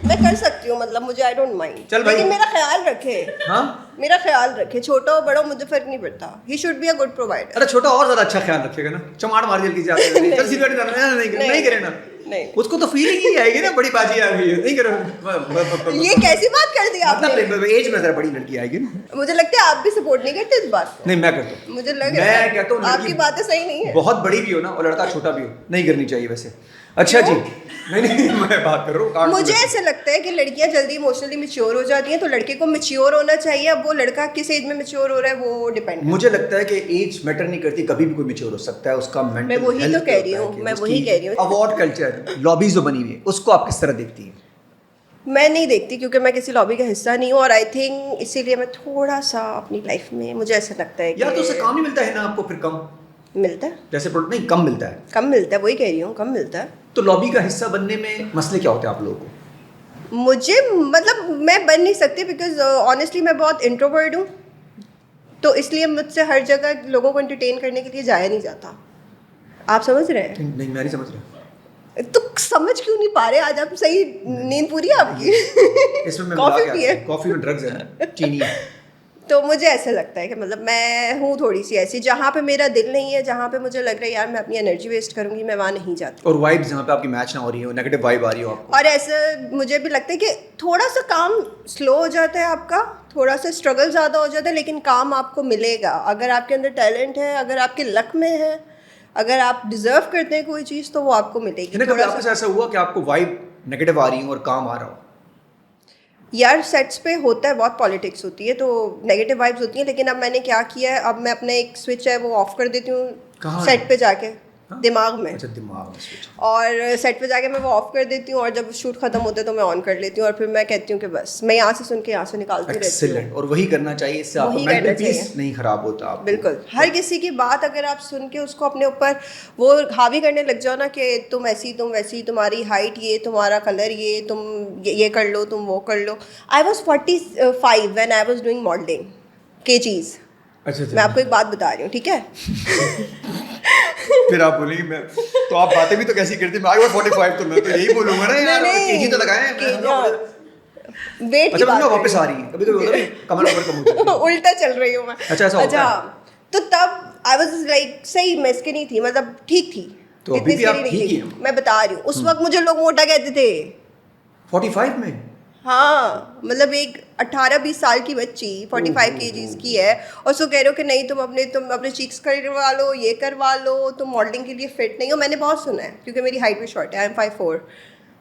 मैं कर सकती हूँ, मतलब मुझे आई डोंट माइंड। चल भाई, लेकिन मेरा ख्याल रखे। हाँ, मेरा ख्याल रखे, छोटा हो बड़ा हो मुझे फर्क नहीं पड़ता। He should be a good provider. अरे छोटा और ज्यादा अच्छा ख्याल रखेगा ना, चमाड़ मार जल्दी जाते हैं, चल सिगरेट डालना नहीं करे ना, नहीं, उसको तो फीलिंग ही आएगी ना, बड़ी बाजी आ गई है, नहीं करो। ये कैसी बात कर दी आपने? मतलब एज में जरा बड़ी लड़की आएगी ना। मुझे लगता है आप भी सपोर्ट नहीं करते इस बात को। नहीं, मैं करता हूँ। मुझे लग रहा है मैं कहता हूँ आपकी बातें सही नहीं है। बहुत बड़ी भी हो ना और लड़का छोटा भी हो, नहीं करनी चाहिए वैसे। अच्छा जी, नहीं मैं बात कर रहा हूँ। मुझे ऐसा लगता है कि लड़कियां जल्दी इमोशनली मैच्योर हो जाती हैं, तो लड़के को मैच्योर होना चाहिए। अब वो लड़का किस एज में मैच्योर हो रहा है वो डिपेंड। मुझे लगता है कि एज मैटर नहीं करती, कभी भी कोई मैच्योर हो सकता है, उसका मेंटल। मैं वही तो कह रही हूँ, मैं वही कह रही हूँ। अवार्ड कल्चर, लॉबीज जो बनी हुई है, उसको आप किस तरह देखती हैं? मैं नहीं देखती, क्योंकि मैं किसी लॉबी का हिस्सा नहीं हूँ, और आई थिंक इसीलिए मैं थोड़ा सा अपनी लाइफ में, मुझे ऐसा लगता है कि यार तो उससे काम नहीं मिलता है ना आपको, फिर कम मिलता है। जैसे प्रोडक्ट नहीं, कम मिलता है। कम मिलता है, वही कह रही हूँ, कम मिलता है। तो लॉबी का हिस्सा बनने में मसले क्या होते हैं आप लोगों को? मुझे मतलब मैं बन नहीं सकती, बिकॉज ऑनेस्टली मैं बहुत इंट्रोवर्ट हूँ, तो इसलिए मुझसे हर जगह लोगों को एंटरटेन करने के लिए जाया नहीं जाता। आप समझ रहे हैं? नहीं, मैं नहीं समझ रहा। तो समझ क्यों नहीं पा रहे? आज आप सही, नींद पूरी है आपकी? इसमें मैं कॉफी पिए? कॉफी में ड्रग्स है, चीनी है। तो मुझे ऐसा लगता है कि मतलब मैं हूँ थोड़ी सी ऐसी, जहाँ पे मेरा दिल नहीं है, जहाँ पे मुझे लग रहा है यार मैं अपनी एनर्जी वेस्ट करूँगी, मैं वहाँ नहीं जाती। और वाइब्स जहाँ पे आपकी मैच ना हो रही हो, नेगेटिव वाइब आ रही हो आपको। और ऐसा मुझे भी लगता है कि थोड़ा सा काम स्लो हो जाता है आपका, थोड़ा सा स्ट्रगल ज़्यादा हो जाता है, लेकिन काम आपको मिलेगा अगर आपके अंदर टैलेंट है, अगर आपके लक में है, अगर आप डिजर्व करते हैं कोई चीज़, तो वो आपको मिलेगी। कभी आपके साथ ऐसा हुआ कि आपको वाइब नेगेटिव आ रही हो और काम आ रहा हो? यार सेट्स पे होता है, बहुत पॉलिटिक्स होती है, तो नेगेटिव वाइब्स होती हैं। लेकिन अब मैंने क्या किया है, अब मैं अपना एक स्विच है वो ऑफ कर देती हूँ सेट पे जाके। दिमाग में। अच्छा, दिमाग में स्विच। और सेट पे जाके मैं वो ऑफ कर देती हूँ, और जब शूट खत्म होता है तो मैं ऑन कर लेती हूँ, और फिर मैं कहती हूँ कि बस मैं यहाँ से सुन के यहाँ से निकालती रहती हूँ। और वही करना चाहिए, इससे आपका मेंटल पीस नहीं खराब होता आपको। बिल्कुल। हर किसी की बात अगर आप सुन के उसको अपने ऊपर वो हावी करने लग जाओ ना, कि तुम ऐसी तुम वैसी, तुम्हारी हाइट ये, तुम्हारा कलर ये, तुम ये कर लो, तुम वो कर लो। I was 45 when I was doing modelling केजीज। अच्छा, मैं आपको एक बात बता रही हूँ, ठीक है? फिर आप बोलेंगे मैं तो, आप बातें भी तो कैसी करती है? मैं 45 तो मैं तो यही बोलूंगा ना यार, केजी तो लगाए वेट। अच्छा, मैं वापस आ रही है कभी कभी कमर कम उल्टा चल रही हूँ मैं। अच्छा, ऐसा होता है? तो तब आई वाज लाइक सही मैस्के नहीं थी, मतलब ठीक थी। तो अभी भी आप ठीक ही हैं? मैं बता रही हूँ, उस वक्त मुझे लोग मोटा कहते थे। 45 में? हाँ, मतलब एक 18-20 साल की बच्ची 45 kgs की है, और उसको कह रहे हो कि नहीं तुम अपने चीक्स करवा लो, ये करवा लो, तुम मॉडलिंग के लिए फिट नहीं हो। मैंने बहुत सुना है, क्योंकि मेरी हाइट भी शॉर्ट है, आई एम 5'4".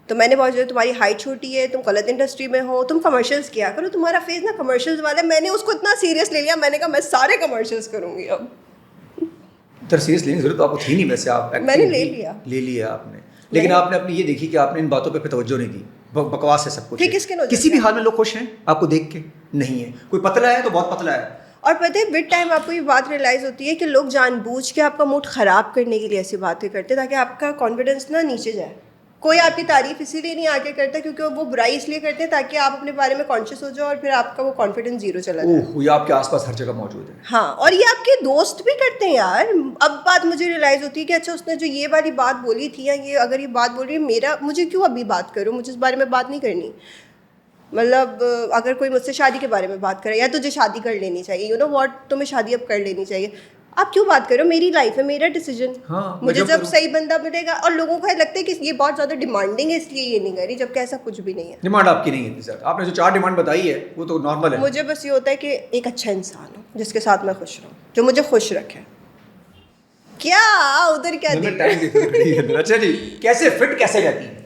तो मैंने बहुत जो तुम्हारी हाइट छोटी है, तुम गलत इंडस्ट्री में हो, तुम कमर्शियल्स किया करो, तुम्हारा फेस ना कमर्शियल्स वाला है। मैंने उसको इतना सीरियस ले लिया, मैंने कहा मैं सारे कमर्शियल्स करूँगी अब। तो सीरियस लेने की जरूरत आपको थी नहीं वैसे, आप मैंने ले लिया आपने, लेकिन आपने अपनी ये देखी कि आपने इन बातों पे तवज्जो नहीं दी। बकवास है सब कुछ। किसी भी हाल में लोग खुश हैं आपको देख के? नहीं है। कोई पतला है तो बहुत पतला है। और पता है विद टाइम आपको ये बात रियलाइज़ होती है कि लोग जानबूझ के आपका मूड ख़राब करने के लिए ऐसी बातें करते हैं, ताकि आपका कॉन्फिडेंस ना नीचे जाए। कोई आपकी तारीफ इसीलिए नहीं आके करता क्योंकि वो बुराई इसलिए करते हैं ताकि आप अपने बारे में कॉन्शियस हो जाओ, और फिर आपका वो कॉन्फिडेंस जीरो चला जाए। ये आपके आसपास हर जगह मौजूद है। हाँ, और ये आपके दोस्त भी करते हैं यार। अब बात मुझे रियलाइज़ होती है कि अच्छा उसने जो ये वाली बात बोली थी, या ये अगर ये बात बोल रही है, मुझे क्यों अभी बात करूँ, मुझे इस बारे में बात नहीं करनी। मतलब अगर कोई मुझसे शादी के बारे में बात करे, या तुझे शादी कर लेनी चाहिए, यू नो व्हाट, तुम्हें शादी अब कर लेनी चाहिए। आप क्यों बात कर रहे हो, मेरी लाइफ है, मेरा डिसीजन। हाँ, मैं मुझे जब जब करूँ- सही बंदा मिलेगा, और लोगों को लगता है कि ये बहुत ज़्यादा डिमांडिंग है इसलिए ये नहीं कर रही, जबकि ऐसा कुछ भी नहीं है। डिमांड आपकी नहीं है सर, आपने जो 4 डिमांड बताई है वो तो नॉर्मल है। मुझे बस ये होता है कि एक अच्छा इंसान हो जिसके साथ मैं खुश रहूँ, जो मुझे खुश रखे। क्या उधर क्या मैंने देख टाइम देखा खड़ी है अंदर। अच्छा जी, कैसे फिट कैसे रहती हैं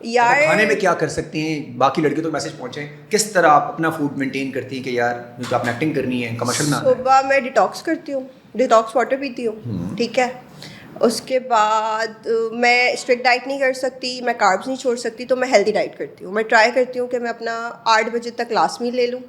यार? खाने में क्या कर सकती हैं? बाकी लड़कियों तो मैसेज पहुंचे, किस तरह आप अपना फूड मेंटेन करती हैं कि यार तो आपने एक्टिंग करनी है, कमर्शियल ना। सुबह मैं डिटॉक्स करती हूँ, डिटॉक्स वाटर पीती हूँ, ठीक है। उसके बाद मैं स्ट्रिक्ट डाइट नहीं कर सकती, मैं कार्ब्स नहीं छोड़ सकती, तो मैं हेल्दी डाइट करती हूँ। मैं ट्राई करती हूँ कि मैं अपना 8 बजे तक क्लास में ले लूँ,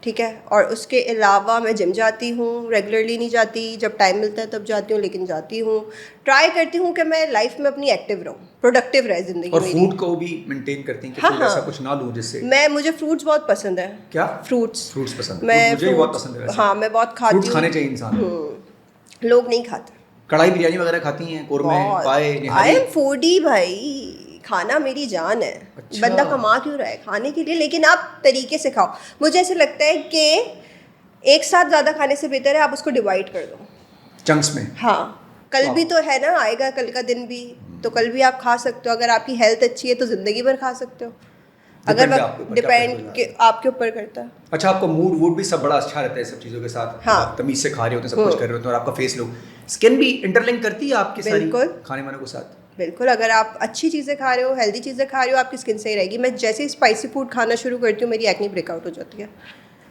ठीक है। और उसके अलावा मैं जिम जाती हूँ, रेगुलरली नहीं जाती, जब टाइम मिलता है तब जाती हूँ, लेकिन जाती हूँ। ट्राई करती हूँ कि मैं लाइफ में अपनी एक्टिव रहूँ, प्रोडक्टिव रहे ज़िंदगी और मेरी। फूड को भी मेंटेन करती हैं कि हाँ, फूड हाँ। ऐसा कुछ ना लूं जिससे। मुझे फ्रूट्स बहुत पसंद है। क्या? फ्रूट्स पसंद है। मैं मुझे भी बहुत पसंद है वैसे। हाँ, मैं बहुत खाती फ्रूट्स हूँ। खाने चाहिए इंसान को। लोग नहीं खाते। कढ़ाई बिरयानी वगैरह खाती हैं, कोरमे, पाए, आई निहारी। एम फूडी भाई, खाना मेरी जान है। अच्छा। बंदा कमा क्यों रहा है खाने के लिए, लेकिन आप तरीके से खाओ। मुझे ऐसे लगता है कि एक साथ ज़्यादा खाने से बेहतर है आप उसको डिवाइड कर दो चंक्स में। हाँ, कल भी तो है ना, आएगा कल का दिन भी, तो कल भी आप खा सकते हो। अगर आपकी हेल्थ अच्छी है तो ज़िंदगी भर खा सकते हो। अगर Depend है आपके ऊपर, क्या डिपेंड prefer के करना आपके ऊपर करता है। अच्छा, आपका मूड वूड भी सब बड़ा अच्छा रहता है सब चीज़ों के साथ। हाँ। आप तमीज से खा रहे होते हैं, सब कुछ कर रहे होते हैं, और आपका फेस लुक, स्किन भी इंटरलिंक करती है आपकी सारी बिल्कुल। खाने वाने के साथ। बिल्कुल, अगर आप अच्छी चीज़ें खा रहे हो, हेल्दी चीज़ें खा रहे हो, आपकी स्किन सही रहेगी। मैं जैसे ही स्पाइसी फूड खाना शुरू करती हूँ मेरी एक्ने ब्रेकआउट हो जाती है,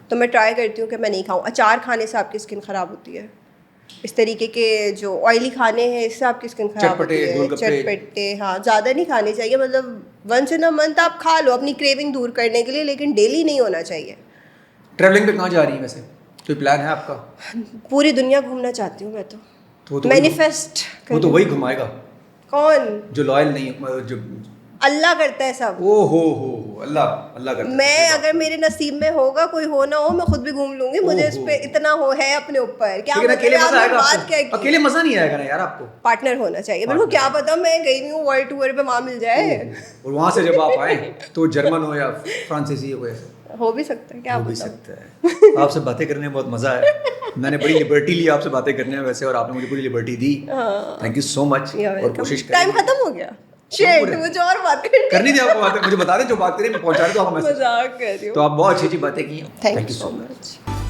तो मैं ट्राई करती हूँ कि मैं नहीं खाऊँ। अचार खाने से आपकी स्किन ख़राब होती है। इस तरीके के जो ऑयली खाने हैं इससे आपकी स्किन ख़राब होती चटपटे, है। गोलगप्पे। चटपटे, हाँ, ज़्यादा नहीं खाने चाहिए। मतलब वंस इन अ मंथ आप खा लो अपनी क्रेविंग दूर करने के लिए, लेकिन डेली नहीं होना चाहिए। ट्रैवलिंग पे कहाँ जा रही है वैसे? कोई प्लान है आपका? पूरी दुनिया घूमना चाहती हूँ मैं तो। तो वो तो वही- मैनिफेस्ट वो तो वही घुमाएगा कौन? जो लॉयल नहीं है, जो अल्लाह करता है सब। ओ हो अल्लाह अल्लाह करता है। मैं सच्ची बात। अगर मेरे नसीब में होगा, कोई हो ना हो, मैं खुद भी घूम लूंगी। मुझे इस पे इतना हो है अपने ऊपर। क्या लेकिन अकेले मजा आएगा बात आपको? क्या की? अकेले मजा नहीं आएगा ना यार आपको। पार्टनर होना चाहिए। मेरे को क्या पता, मैं गई हुई हूँ वर्ल्ड टूर पे, वहाँ मिल जाए। और वहां से जब आप आए तो जर्मन हो या फ्रांसीसी हो, ऐसे हो भी सकता है, क्या हो भी पता। सकता है। आपसे बातें करने में बहुत मजा है। मैंने बड़ी लिबर्टी ली आपसे बातें करने में वैसे, और आपने मुझे पूरी liberty the. Thank you so much. और कोशिश टाइम करेंगे। खत्म हो गया। शिट, मुझे और बात करनी थी आपको बातें, मुझे बता दें जो बात करें मैं पहुंचा रही हूँ आपको मैसेज। मजाक कर रही हूँ। तो आप बहुत अच्छी अच्छी बातें की हैं। Thank you so much.